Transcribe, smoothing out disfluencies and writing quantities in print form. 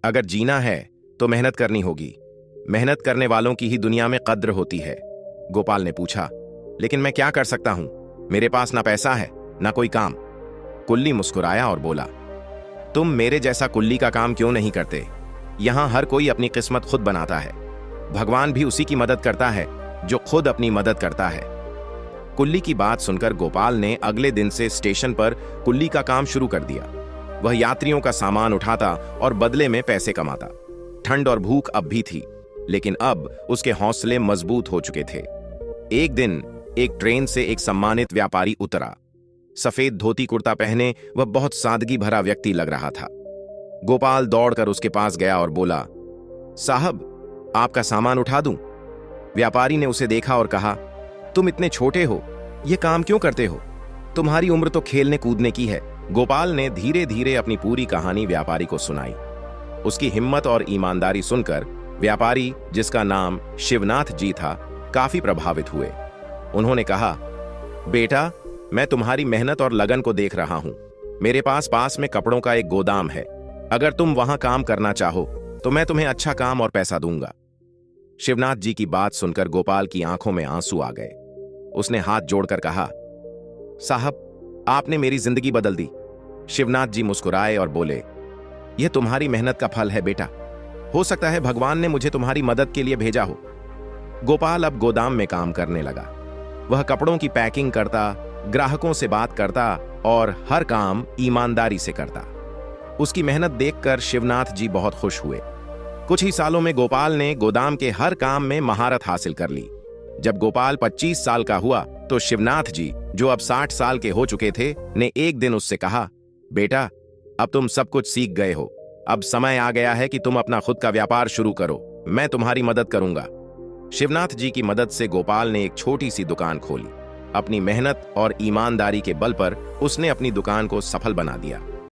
अगर जीना है तो मेहनत करनी होगी। मेहनत करने वालों की ही दुनिया में कद्र होती है। गोपाल ने पूछा, लेकिन मैं क्या कर सकता हूं? मेरे पास ना पैसा है ना कोई काम। कुल्ली मुस्कुराया और बोला, तुम मेरे जैसा कुल्ली का काम क्यों नहीं करते? यहां हर कोई अपनी किस्मत खुद बनाता है। भगवान भी उसी की मदद करता है जो खुद अपनी मदद करता है। कुल्ली की बात सुनकर गोपाल ने अगले दिन से स्टेशन पर कुल्ली का काम शुरू कर दिया। वह यात्रियों का सामान उठाता और बदले में पैसे कमाता। ठंड और भूख अब भी थी, लेकिन अब उसके हौसले मजबूत हो चुके थे। एक दिन एक ट्रेन से एक सम्मानित व्यापारी उतरा। सफेद धोती कुर्ता पहने वह बहुत सादगी भरा व्यक्ति लग रहा था। गोपाल दौड़कर उसके पास गया और बोला, साहब, आपका सामान उठा दूं? व्यापारी ने उसे देखा और कहा, तुम इतने छोटे हो, यह काम क्यों करते हो? तुम्हारी उम्र तो खेलने कूदने की है। गोपाल ने धीरे धीरे अपनी पूरी कहानी व्यापारी को सुनाई। उसकी हिम्मत और ईमानदारी सुनकर व्यापारी, जिसका नाम शिवनाथ जी था, काफी प्रभावित हुए। उन्होंने कहा, बेटा, मैं तुम्हारी मेहनत और लगन को देख रहा हूं। मेरे पास में कपड़ों का एक गोदाम है। अगर तुम वहां काम करना चाहो तो मैं तुम्हें अच्छा काम और पैसा दूंगा। शिवनाथ जी की बात सुनकर गोपाल की आंखों में आंसू आ गए। उसने हाथ जोड़कर कहा, साहब, आपने मेरी जिंदगी बदल दी। शिवनाथ जी मुस्कुराए और बोले, यह तुम्हारी मेहनत का फल है बेटा। हो सकता है भगवान ने मुझे तुम्हारी मदद के लिए भेजा हो। गोपाल अब गोदाम में काम करने लगा। वह कपड़ों की पैकिंग करता, ग्राहकों से बात करता और हर काम ईमानदारी से करता। उसकी मेहनत देखकर शिवनाथ जी बहुत खुश हुए। कुछ ही सालों में गोपाल ने गोदाम के हर काम में महारत हासिल कर ली। जब गोपाल 25 साल का हुआ तो शिवनाथ जी, जो अब 60 साल के हो चुके थे, ने एक दिन उससे कहा, बेटा, अब तुम सब कुछ सीख गए हो। अब समय आ गया है कि तुम अपना खुद का व्यापार शुरू करो। मैं तुम्हारी मदद करूंगा। शिवनाथ जी की मदद से गोपाल ने एक छोटी सी दुकान खोली। अपनी मेहनत और ईमानदारी के बल पर उसने अपनी दुकान को सफल बना दिया।